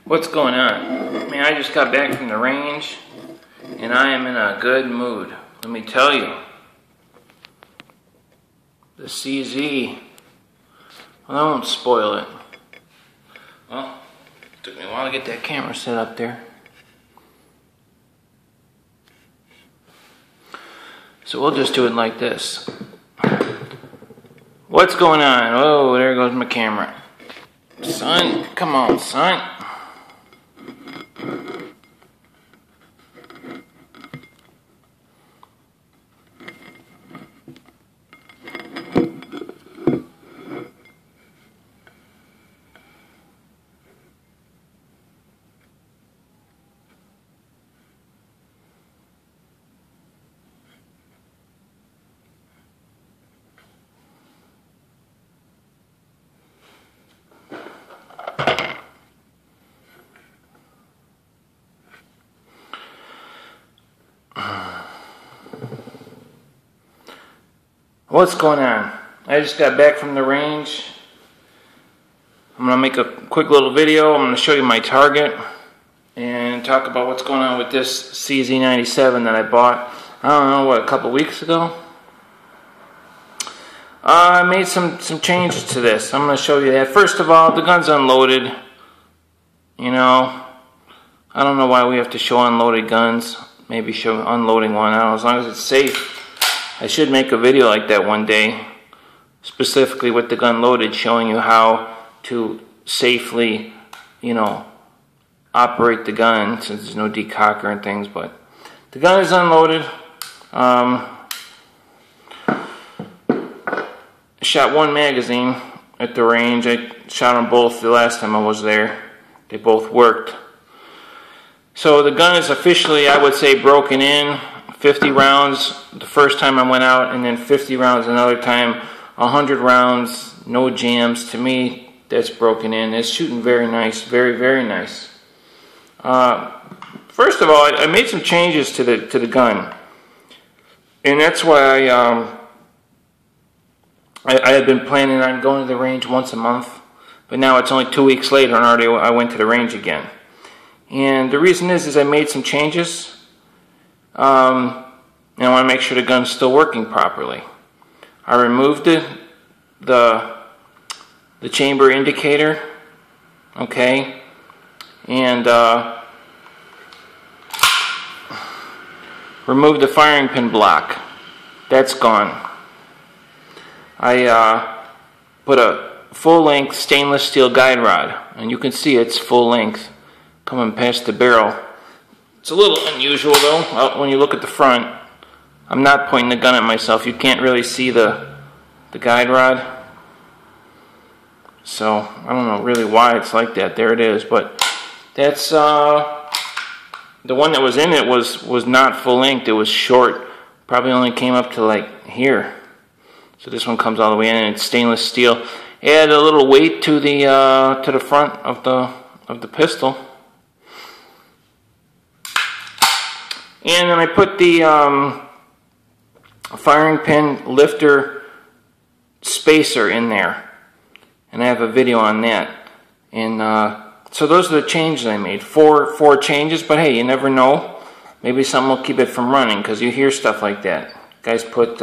What's going on? Man, I just got back from the range and I am in a good mood. Let me tell you. The CZ, well, I won't spoil it. Well, it took me a while to get that camera set up there. So we'll just do it like this. What's going on? Oh, there goes my camera. Son, come on, son. What's going on? I just got back from the range. I'm going to make a quick little video. I'm going to show you my target and talk about what's going on with this CZ97 that I bought, I don't know, what, a couple weeks ago? I made some changes to this. I'm going to show you that. First of all, the gun's unloaded. You know, I don't know why we have to show unloaded guns. Maybe show unloading one. I don't know, as long as it's safe. I should make a video like that one day, specifically with the gun loaded, showing you how to safely, you know, operate the gun, since there's no decocker and things. But the gun is unloaded. I shot one magazine at the range. I shot them both the last time I was there. They both worked. So the gun is officially, I would say, broken in. 50 rounds the first time I went out, and then 50 rounds another time. 100 rounds, no jams. To me, that's broken in. It's shooting very nice, very, very nice. First of all, I made some changes to the gun, and that's why I had been planning on going to the range once a month, but now it's only 2 weeks later, and already I went to the range again. And the reason is I made some changes. And I want to make sure the gun's still working properly. I removed the chamber indicator, okay, and removed the firing pin block. That's gone. I put a full-length stainless steel guide rod, and you can see it's full length coming past the barrel. It's a little unusual though, when you look at the front. I'm not pointing the gun at myself. You can't really see the guide rod. So, I don't know really why it's like that. There it is. But that's, the one that was in it was not full length. It was short. Probably only came up to like here. So this one comes all the way in, and it's stainless steel. Add a little weight to the front of the pistol. And then I put the firing pin lifter spacer in there, and I have a video on that. And so those are the changes I made. Four changes, but hey, you never know. Maybe something will keep it from running, because you hear stuff like that. Guys put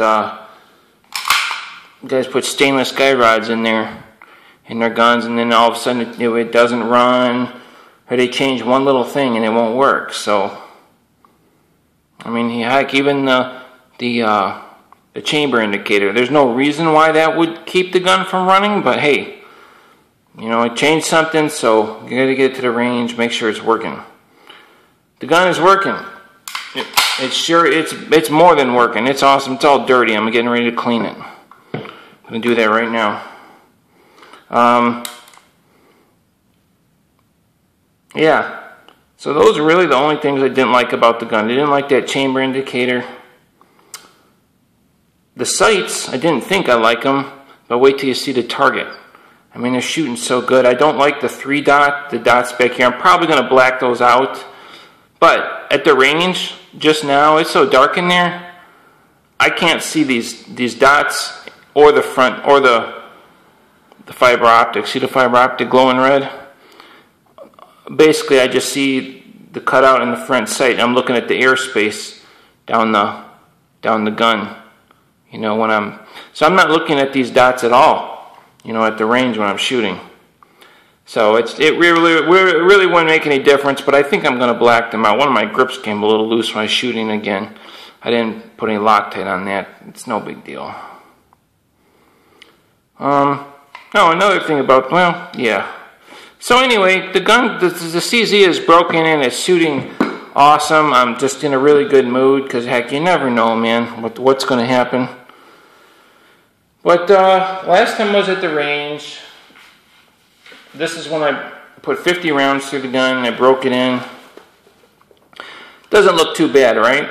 stainless guide rods in their guns, and then all of a sudden it doesn't run, or they change one little thing and it won't work. So, I mean, heck, even the chamber indicator, there's no reason why that would keep the gun from running, but hey, you know, it changed something, so you gotta get it to the range, make sure it's working. The gun is working. It's more than working. It's awesome. It's all dirty. I'm getting ready to clean it. I'm gonna do that right now. Yeah. So those are really the only things I didn't like about the gun. I didn't like that chamber indicator. The sights, I didn't think I like them, but wait till you see the target. I mean, they're shooting so good. I don't like the the dots back here. I'm probably going to black those out. But at the range, just now, it's so dark in there, I can't see these dots or the front, or the fiber optic. See the fiber optic glowing red? basically I just see the cutout in the front sight. I'm looking at the airspace down the gun. You know, so I'm not looking at these dots at all, you know, at the range when I'm shooting. So it really wouldn't make any difference, but I think I'm going to black them out. One of my grips came a little loose when I was shooting again. I didn't put any Loctite on that. It's no big deal. No, another thing about, well, yeah. So anyway, the gun, the CZ is broken in. It's shooting awesome. I'm just in a really good mood because, heck, you never know, man, what's going to happen. But last time I was at the range. This is when I put 50 rounds through the gun and I broke it in. Doesn't look too bad, right?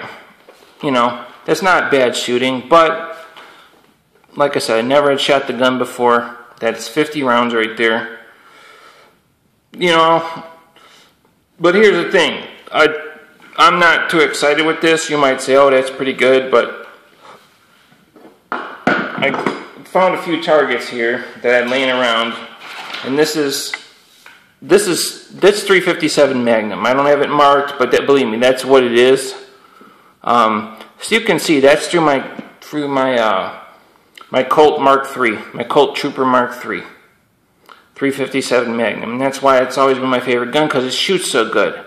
You know, that's not bad shooting, but like I said, I never had shot the gun before. That's 50 rounds right there. You know, but here's the thing. I'm not too excited with this. You might say, oh, that's pretty good, but I found a few targets here that I had laying around. And this 357 Magnum. I don't have it marked, but believe me, that's what it is. So you can see that's through my Colt Mark III, my Colt Trooper Mark III, 357 Magnum, and that's why it's always been my favorite gun because it shoots so good.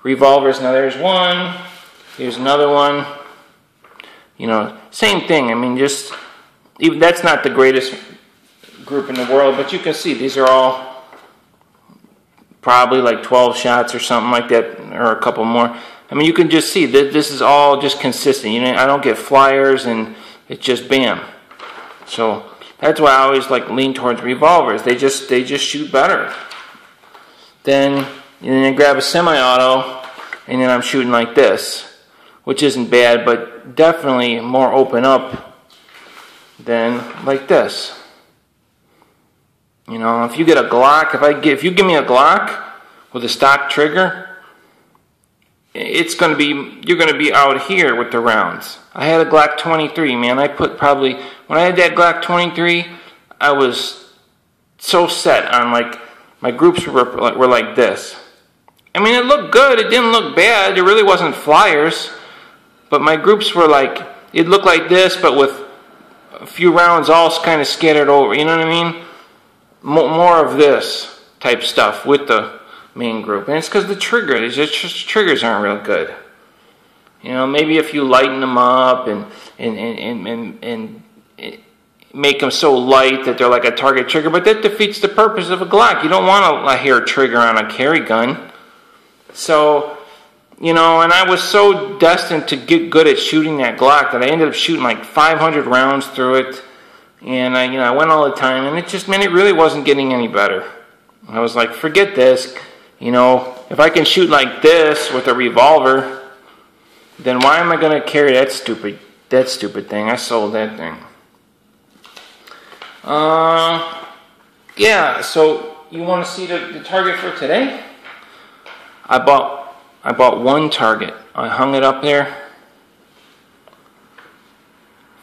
Revolvers. Now there's one. Here's another one. You know, same thing. I mean, just even that's not the greatest group in the world, but you can see these are all probably like 12 shots or something like that, or a couple more. I mean, you can just see that this is all just consistent. You know, I don't get flyers, and it's just bam. So that's why I always like lean towards revolvers. They just shoot better. Then I grab a semi-auto, and then I'm shooting like this, which isn't bad, but definitely more open up than like this. You know, if you get a Glock, if you give me a Glock with a stock trigger, you're going to be out here with the rounds. I had a Glock 23, man. I put probably, when I had that Glock 23, I was so set on, like, my groups were like this. I mean, it looked good. It didn't look bad. There really wasn't flyers. But my groups were like, it looked like this, but with a few rounds all kind of scattered over. You know what I mean? More of this type stuff with the main group, and it's because the triggers aren't real good. You know, maybe if you lighten them up and make them so light that they're like a target trigger, but that defeats the purpose of a Glock. You don't want a hair trigger on a carry gun. So, you know, and I was so destined to get good at shooting that Glock that I ended up shooting like 500 rounds through it. And I went all the time, and it really wasn't getting any better. I was like, forget this. You know, if I can shoot like this with a revolver, then why am I going to carry that stupid thing? I sold that thing. Yeah. So you want to see the target for today? I bought one target. I hung it up there.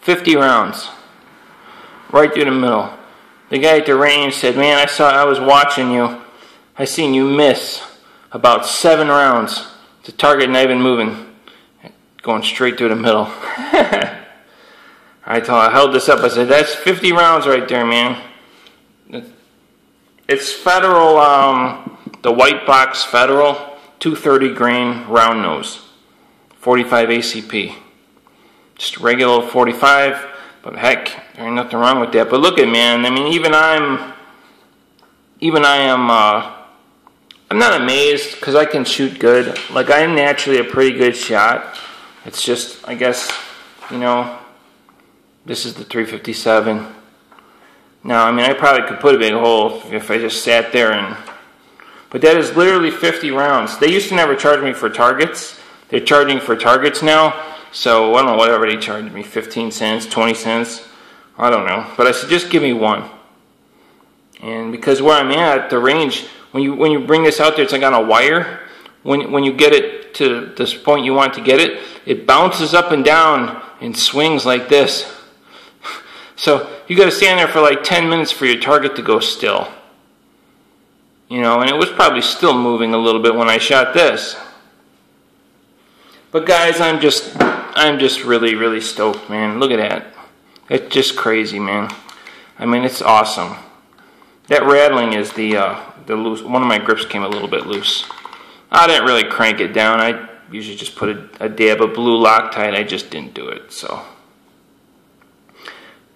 50 rounds. Right through the middle. The guy at the range said, man, I was watching you. I seen you miss about 7 rounds. The target not even moving. Going straight through the middle. I held this up. I said, that's 50 rounds right there, man. It's Federal, the white box Federal, 230 grain round nose. 45 ACP. Just regular 45. But heck, there ain't nothing wrong with that. But look at, man, I mean, I'm not amazed because I can shoot good. Like, I'm naturally a pretty good shot. It's just, I guess, you know, this is the 357. Now, I mean, I probably could put a big hole if I just sat there but that is literally 50 rounds. They used to never charge me for targets. They're charging for targets now. So, I don't know, whatever they charged me, 15 cents, 20 cents, I don't know. But I said, just give me one. And because where I'm at, the range, when you bring this out there, it's like on a wire. When you get it to this point you want to get it, it bounces up and down and swings like this. So, you got to stand there for like 10 minutes for your target to go still. You know, and it was probably still moving a little bit when I shot this. But guys, I'm just really, really stoked, man. Look at that. It's just crazy, man. I mean, it's awesome. That rattling is the loose. One of my grips came a little bit loose. I didn't really crank it down. I usually just put a dab of blue Loctite. I just didn't do it. So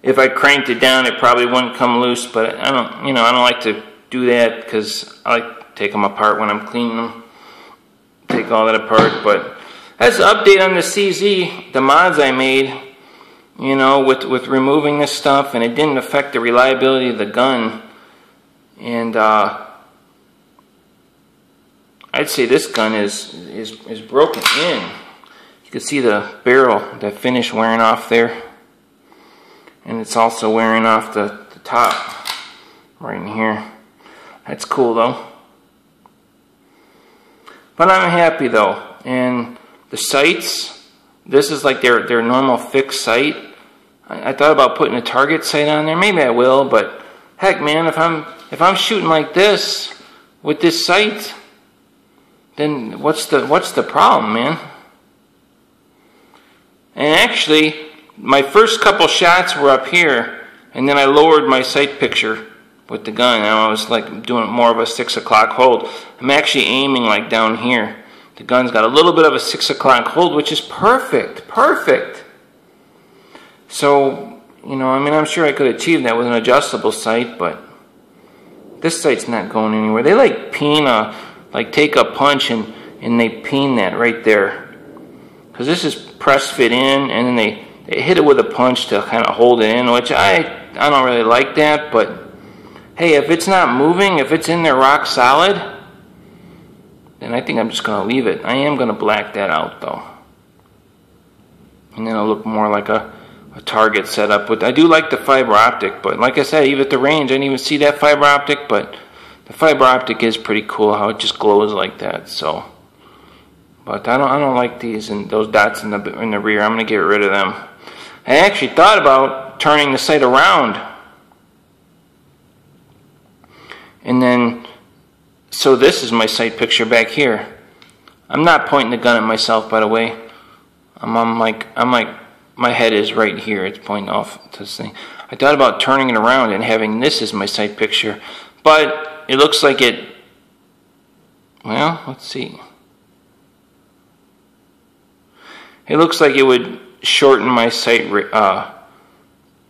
if I cranked it down, it probably wouldn't come loose. But I don't like to do that because I like to take them apart when I'm cleaning them. Take all that apart. But that's the update on the CZ, the mods I made. You know, with removing this stuff, and it didn't affect the reliability of the gun. And I'd say this gun is broken in. You can see the barrel, that finish wearing off there. And it's also wearing off the top right in here. That's cool though. But I'm happy though. And the sights, this is like their normal fixed sight. I thought about putting a target sight on there. Maybe I will, but heck man, if I'm shooting like this with this sight, then what's the problem, man? And actually, my first couple shots were up here, and then I lowered my sight picture with the gun. Now I was like doing more of a 6 o'clock hold. I'm actually aiming like down here. The gun's got a little bit of a 6 o'clock hold, which is perfect, perfect. So, you know, I mean, I'm sure I could achieve that with an adjustable sight, but this sight's not going anywhere. They like peen like take a punch and they peen that right there. Because this is press fit in, and then they hit it with a punch to kind of hold it in, which I don't really like that, but hey, if it's not moving, if it's in there rock solid, then I think I'm just going to leave it. I am going to black that out though. And then it'll look more like a target setup. But I do like the fiber optic, but like I said, even at the range, I didn't even see that fiber optic, but the fiber optic is pretty cool how it just glows like that. So, but I don't like these and those dots in the rear. I'm going to get rid of them. I actually thought about turning the sight around. And then, so this is my sight picture back here. I'm not pointing the gun at myself, by the way. I'm like, my head is right here. It's pointing off to this thing. I thought about turning it around and having this as my sight picture, but it looks like it, well, let's see. It looks like it would shorten my sight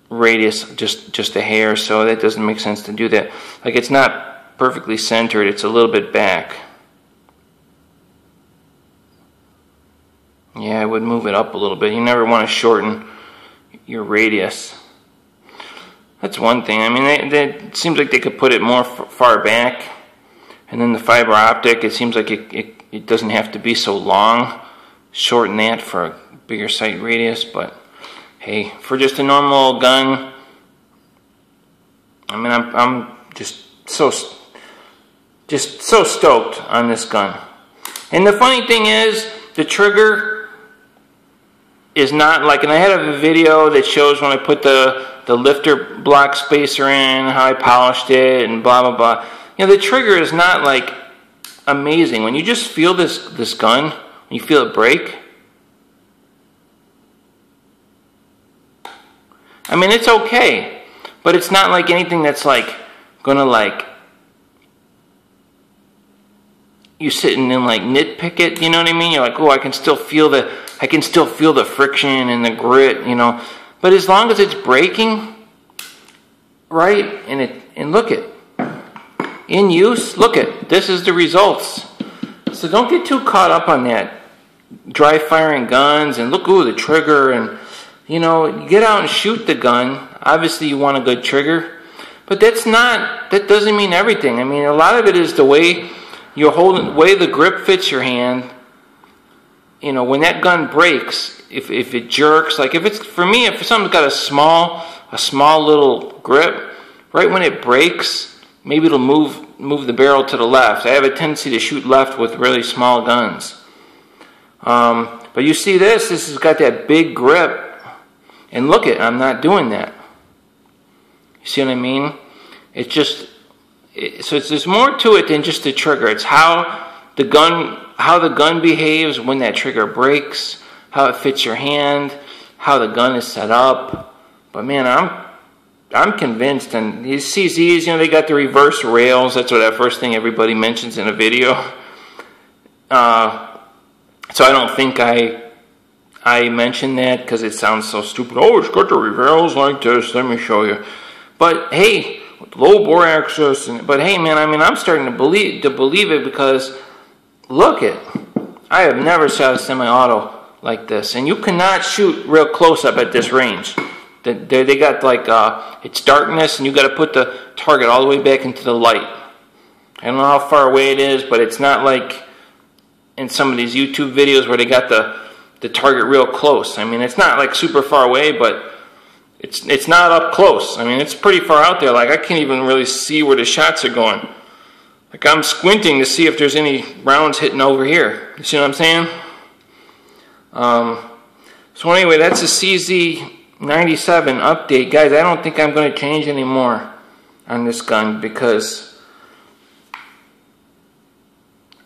radius just a hair, so that doesn't make sense to do that. Like, it's not perfectly centered, it's a little bit back. Yeah, I would move it up a little bit. You never want to shorten your radius. That's one thing. I mean, it seems like they could put it more far back. And then the fiber optic, it seems like it doesn't have to be so long. Shorten that for a bigger sight radius. But hey, for just a normal gun, I mean, I'm just so stoked on this gun. And the funny thing is, the trigger is not like, and I had a video that shows when I put the lifter block spacer in, how I polished it, and blah blah blah. You know, the trigger is not like amazing. When you just feel this gun, when you feel it break, I mean, it's okay, but it's not like anything that's like gonna like you sitting and like nitpick it. You know what I mean? You're like, oh, I can still feel the friction and the grit, you know. But as long as it's breaking, right, and look it, in use, look it, this is the results. So don't get too caught up on that dry firing guns and look, ooh, the trigger, and you know, you get out and shoot the gun. Obviously you want a good trigger, but that doesn't mean everything. I mean, a lot of it is the way you're holding, the way the grip fits your hand. You know, when that gun breaks, if it jerks, like if it's, for me, if something's got a small little grip, right when it breaks, maybe it'll move the barrel to the left. I have a tendency to shoot left with really small guns. But you see this has got that big grip, and look it, I'm not doing that. You see what I mean? It's just, So there's more to it than just the trigger. It's how the gun behaves when that trigger breaks, how it fits your hand, how the gun is set up. But man, I'm convinced. And these CZs, you know, they got the reverse rails. That's what that first thing everybody mentions in a video. So I don't think I mentioned that because it sounds so stupid. Oh, it's got the rails like this. Let me show you. But hey, low bore access. But hey, man, I mean, I'm starting to believe it because look it. I have never shot a semi-auto like this, and you cannot shoot real close up at this range. They got like it's darkness, and you got to put the target all the way back into the light. I don't know how far away it is, but it's not like in some of these YouTube videos where they got the target real close. I mean, it's not like super far away, but it's not up close. I mean, it's pretty far out there. Like I can't even really see where the shots are going. Like I'm squinting to see if there's any rounds hitting over here. You see what I'm saying? So anyway, that's a CZ97 update. Guys, I don't think I'm going to change anymore on this gun because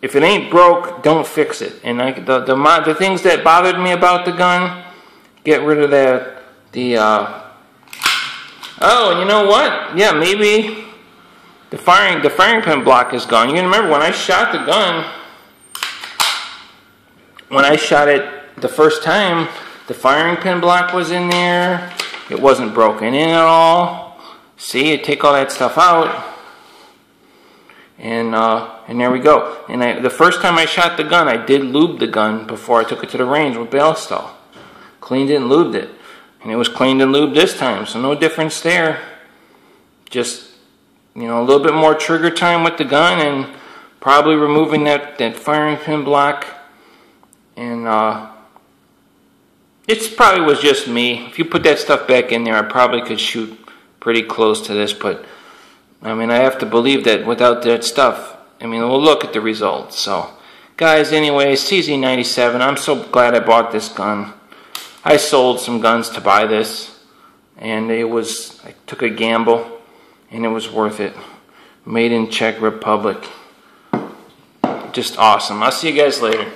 if it ain't broke, don't fix it. And the things that bothered me about the gun, get rid of that. Oh, and you know what? Yeah, maybe the firing pin block is gone. You can remember when I shot the gun, when I shot it the first time, the firing pin block was in there. It wasn't broken in at all. See, you take all that stuff out. And there we go. And the first time I shot the gun, I did lube the gun before I took it to the range with Bailstow. Cleaned it and lubed it. And it was cleaned and lubed this time, so no difference there. Just, you know, a little bit more trigger time with the gun and probably removing that firing pin block. And it probably was just me. If you put that stuff back in there, I probably could shoot pretty close to this, but I mean, I have to believe that without that stuff, I mean, we'll look at the results. So, guys, anyway, CZ97, I'm so glad I bought this gun. I sold some guns to buy this, and I took a gamble, and it was worth it. Made in Czech Republic. Just awesome. I'll see you guys later.